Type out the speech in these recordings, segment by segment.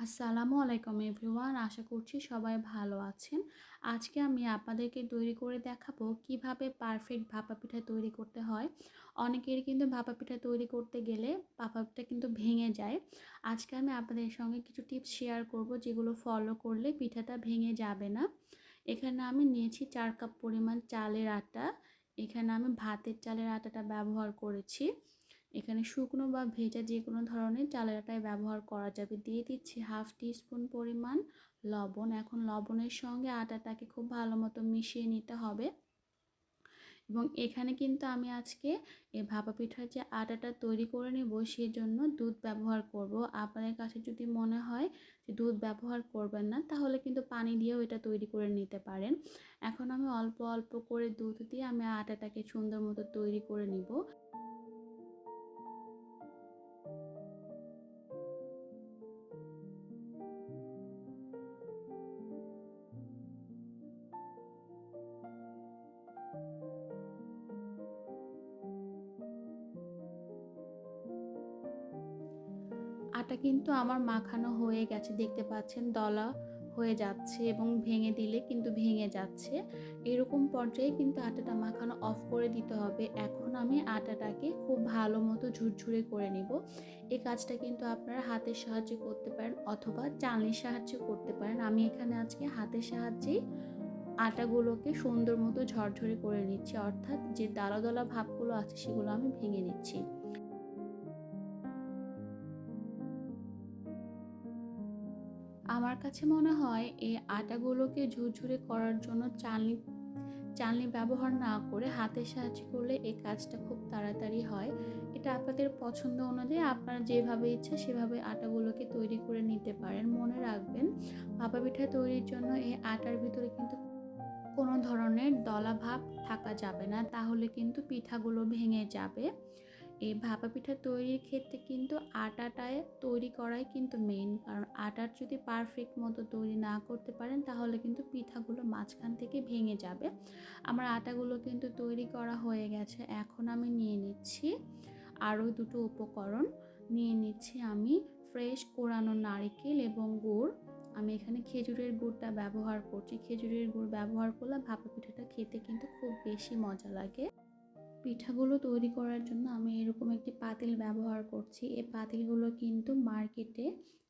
আসসালামু আলাইকুম এভরিওয়ান, আশা করছি সবাই ভালো আছেন। আজকে আমি আপনাদেরকে তৈরি করে দেখাবো কিভাবে পারফেক্ট ভাপা পিঠা তৈরি করতে হয়। অনেকেরই কিন্তু ভাপা পিঠা তৈরি করতে গেলে ভাপা পিঠা কিন্তু ভেঙে যায়। আজকে আমি আপনাদের সঙ্গে কিছু টিপস শেয়ার করব যেগুলো ফলো করলে পিঠাটা ভেঙে যাবে না। এখানে আমি নিয়েছি 4 কাপ পরিমাণ চালের আটা। এখানে আমি ভাতের চালের আটাটা ব্যবহার করেছি। এখানে শুকনো বা ভেজা যে কোনো ধরনের চালের আটাই ব্যবহার করা যাবে। দিয়ে দিচ্ছি হাফ টিস্পুন পরিমাণ লবণ। এখন লবণের সঙ্গে আটাটাকে খুব ভালো মতো মিশিয়ে নিতে হবে। এবং এখানে কিন্তু আমি আজকে এই ভাপা পিঠার যে আটাটা তৈরি করে নেব সেজন্য দুধ ব্যবহার করব। আপনাদের কাছে যদি মনে হয় যে দুধ ব্যবহার করবেন না, তাহলে কিন্তু পানি দিয়েও এটা তৈরি করে নিতে পারেন। এখন আমি অল্প অল্প করে দুধ দিয়ে আমি আটাটাকে সুন্দর মতো তৈরি করে নিব। আটা কিন্তু আমার মাখানো হয়ে গেছে, দেখতে পাচ্ছেন দলা হয়ে যাচ্ছে এবং ভেঙে দিলে কিন্তু ভেঙে যাচ্ছে। এরকম পর্যায়ে কিন্তু আটাটা মাখানো অফ করে দিতে হবে। এখন আমি আটাটাকে খুব ভালো মতো ঝুরঝুরে করে নিব। এই কাজটা কিন্তু আপনারা হাতের সাহায্যে করতে পারেন অথবা চালনির সাহায্যে করতে পারেন। আমি এখানে আজকে হাতের সাহায্যেই আটাগুলোকে সুন্দর মতো ঝরঝরে করে নিচ্ছি, অর্থাৎ যে দলা দলা ভাবগুলো আছে সেগুলো আমি ভেঙে নিচ্ছি। আমার কাছে মনে হয় এই আটাগুলোকে ঝুরঝুরে করার জন্য চালনি চালনি ব্যবহার না করে হাতের সাহায্যে করলে এই কাজটা খুব তাড়াতাড়ি হয়। এটা আপনাদের পছন্দ অনুযায়ী আপনারা যেভাবে ইচ্ছা সেভাবে আটাগুলোকে তৈরি করে নিতে পারেন। মনে রাখবেন, ভাপা পিঠা তৈরির জন্য এই আটার ভিতরে কিন্তু কোনো ধরনের দলা ভাব থাকা যাবে না, তাহলে কিন্তু পিঠাগুলো ভেঙে যাবে। এই ভাপা পিঠা তৈরির ক্ষেত্রে কিন্তু আটাটায় তৈরি করাই কিন্তু মেইন, কারণ আটার যদি পারফেক্ট মতো তৈরি না করতে পারেন তাহলে কিন্তু পিঠাগুলো মাঝখান থেকে ভেঙে যাবে। আমার আটাগুলো কিন্তু তৈরি করা হয়ে গেছে। এখন আমি নিয়ে নিচ্ছি আরও দুটো উপকরণ। নিয়ে নিচ্ছি আমি ফ্রেশ কোরানো নারকেল এবং গুড়। আমি এখানে খেজুরের গুড়টা ব্যবহার করছি। খেজুরের গুড় ব্যবহার করলে ভাপা পিঠাটা খেতে কিন্তু খুব বেশি মজা লাগে। পিঠাগুলো তৈরি করার জন্য আমি এরকম একটি পাতিল ব্যবহার করছি। এই পাতিলগুলো কিন্তু মার্কেটে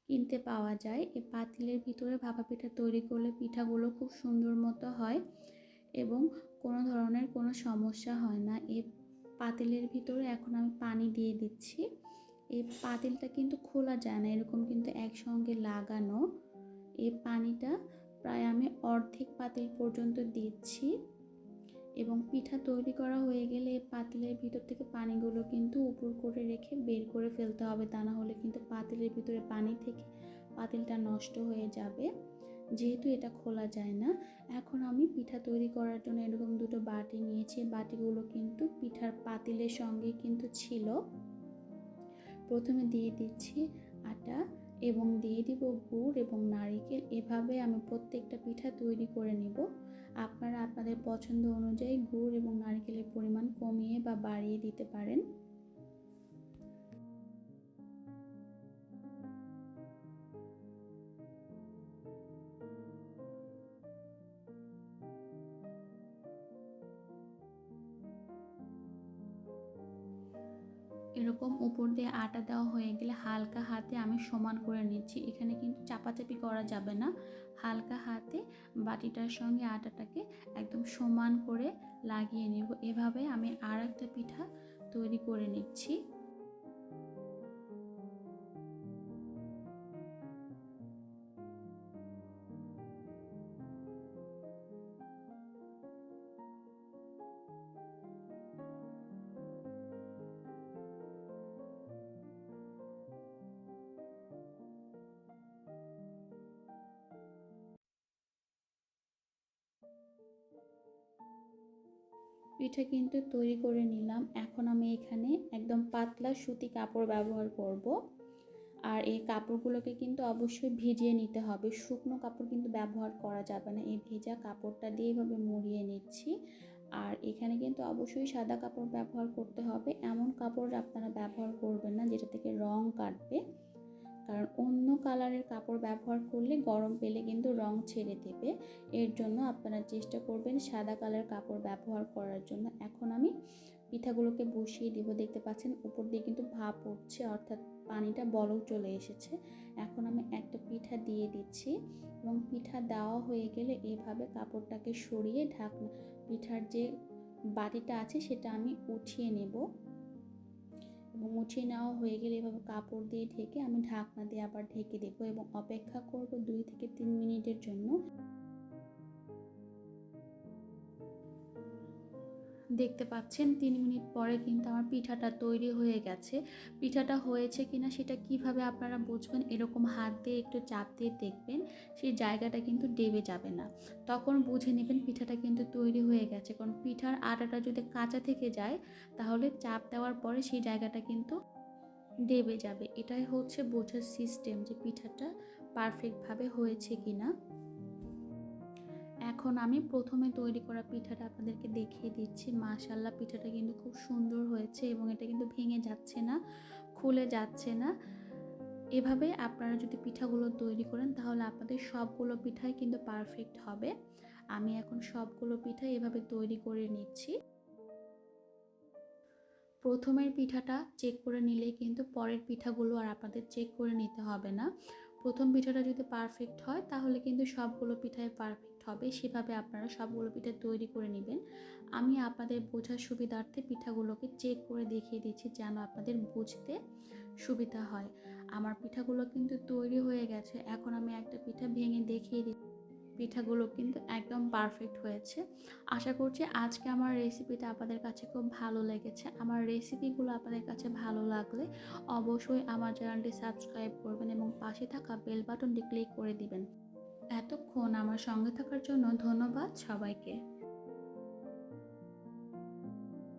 কিনতে পাওয়া যায়। এই পাতিলের ভিতরে ভাপা পিঠা তৈরি করলে পিঠাগুলো খুব সুন্দর মতো হয় এবং কোনো ধরনের কোনো সমস্যা হয় না। এই পাতিলের ভিতরে এখন আমি পানি দিয়ে দিচ্ছি। এই পাতিলটা কিন্তু খোলা যায় না, এরকম কিন্তু একসঙ্গে লাগানো। এই পানিটা প্রায় আমি অর্ধেক পাতিল পর্যন্ত দিচ্ছি এবং পিঠা তৈরি করা হয়ে গেলে পাতিলের ভিতর থেকে পানিগুলো কিন্তু উপর করে রেখে বের করে ফেলতে হবে, তা না হলে কিন্তু পাতিলের ভিতরে পানি থেকে পাতিলটা নষ্ট হয়ে যাবে, যেহেতু এটা খোলা যায় না। এখন আমি পিঠা তৈরি করার জন্য এরকম দুটো বাটি নিয়েছি। বাটিগুলো কিন্তু পিঠার পাতিলের সঙ্গে কিন্তু ছিল। প্রথমে দিয়ে দিচ্ছি আটা এবং দিয়ে দিব গুড় এবং নারকেল। এভাবে আমি প্রত্যেকটা পিঠা তৈরি করে নেব। আপনারা আপনাদের পছন্দ অনুযায়ী গুড় এবং নারকেলের পরিমাণ কমিয়ে বা বাড়িয়ে দিতে পারেন। এরকম উপর দিয়ে আটা দেওয়া হয়ে গেলে হালকা হাতে আমি সমান করে নিচ্ছি। এখানে কিন্তু চাপাচাপি করা যাবে না। হালকা হাতে বাটিটার সঙ্গে আটাটাকে একদম সমান করে লাগিয়ে নেব। এভাবে আমি আর একটা পিঠা তৈরি করে নিচ্ছি। পিঠা কিন্তু তৈরি করে নিলাম। এখন আমি এখানে একদম পাতলা সুতি কাপড় ব্যবহার করব। আর এই কাপড়গুলোকে কিন্তু অবশ্যই ভিজিয়ে নিতে হবে, শুকনো কাপড় কিন্তু ব্যবহার করা যাবে না। এই ভেজা কাপড়টা দিয়ে এভাবে মুড়িয়ে নিচ্ছি। আর এখানে কিন্তু অবশ্যই সাদা কাপড় ব্যবহার করতে হবে, এমন কাপড় আপনারা ব্যবহার করবেন না যেটা থেকে রং কাটবে। কারণ অন্য কালারের কাপড় ব্যবহার করলে গরম পেলে কিন্তু রং ছেড়ে দেবে। এর জন্য আপনারা চেষ্টা করবেন সাদা কালারের কাপড় ব্যবহার করার জন্য। এখন আমি পিঠাগুলোকে বসিয়ে দিব। দেখতে পাচ্ছেন উপর দিয়ে কিন্তু ভাপ উঠছে, অর্থাৎ পানিটা বলক চলে এসেছে। এখন আমি একটা পিঠা দিয়ে দিচ্ছি এবং পিঠা দেওয়া হয়ে গেলে এভাবে কাপড়টাকে সরিয়ে ঢাকনা পিঠার যে বাটিটা আছে সেটা আমি উঠিয়ে নেব এবং উঠিয়ে নেওয়া হয়ে গেলে এভাবে কাপড় দিয়ে ঢেকে আমি ঢাকনা দিয়ে আবার ঢেকে দেবো এবং অপেক্ষা করব 2 থেকে 3 মিনিটের জন্য। দেখতে পাচ্ছেন 3 মিনিট পরে কিন্তু আমার পিঠাটা তৈরি হয়ে গেছে। পিঠাটা হয়েছে কিনা সেটা কিভাবে আপনারা বুঝবেন, এরকম হাত দিয়ে একটু চাপ দিয়ে দেখবেন, সেই জায়গাটা কিন্তু ডেবে যাবে না। তখন বুঝে নেবেন পিঠাটা কিন্তু তৈরি হয়ে গেছে। কারণ পিঠার আটাটা যদি কাঁচা থেকে যায় তাহলে চাপ দেওয়ার পরে সেই জায়গাটা কিন্তু ডেবে যাবে। এটাই হচ্ছে বোঝার সিস্টেম যে পিঠাটা পারফেক্টভাবে হয়েছে কিনা। এখন আমি প্রথমে তৈরি করা পিঠাটা আপনাদেরকে দেখিয়ে দিচ্ছি। মাশাআল্লাহ, পিঠাটা কিন্তু খুব সুন্দর হয়েছে এবং এটা কিন্তু ভেঙে যাচ্ছে না, খুলে যাচ্ছে না। এভাবে আপনারা যদি পিঠাগুলো তৈরি করেন তাহলে আপনাদের সবগুলো পিঠাই কিন্তু পারফেক্ট হবে। আমি এখন সবগুলো পিঠাই এভাবে তৈরি করে নিচ্ছি। প্রথমের পিঠাটা চেক করে নিলেই কিন্তু পরের পিঠাগুলো আর আপনাদের চেক করে নিতে হবে না। প্রথম পিঠাটা যদি পারফেক্ট হয় তাহলে কিন্তু সবগুলো পিঠাই পারফেক্ট হবে। সেভাবে আপনারা সবগুলো পিঠা তৈরি করে নেবেন। আমি আপনাদের বোঝার সুবিধার্থে পিঠাগুলোকে চেক করে দেখিয়ে দিচ্ছি যেন আপনাদের বুঝতে সুবিধা হয়। আমার পিঠাগুলো কিন্তু তৈরি হয়ে গেছে। এখন আমি একটা পিঠা ভেঙে দেখিয়ে দিচ্ছি। পিঠাগুলো কিন্তু একদম পারফেক্ট হয়েছে। আশা করছি আজকে আমার রেসিপিটা আপনাদের কাছে খুব ভালো লেগেছে। আমার রেসিপিগুলো আপনাদের কাছে ভালো লাগলে অবশ্যই আমার চ্যানেলটি সাবস্ক্রাইব করবেন এবং পাশে থাকা বেল বাটনটি ক্লিক করে দিবেন। এতক্ষণ আমার সঙ্গে থাকার জন্য ধন্যবাদ সবাইকে।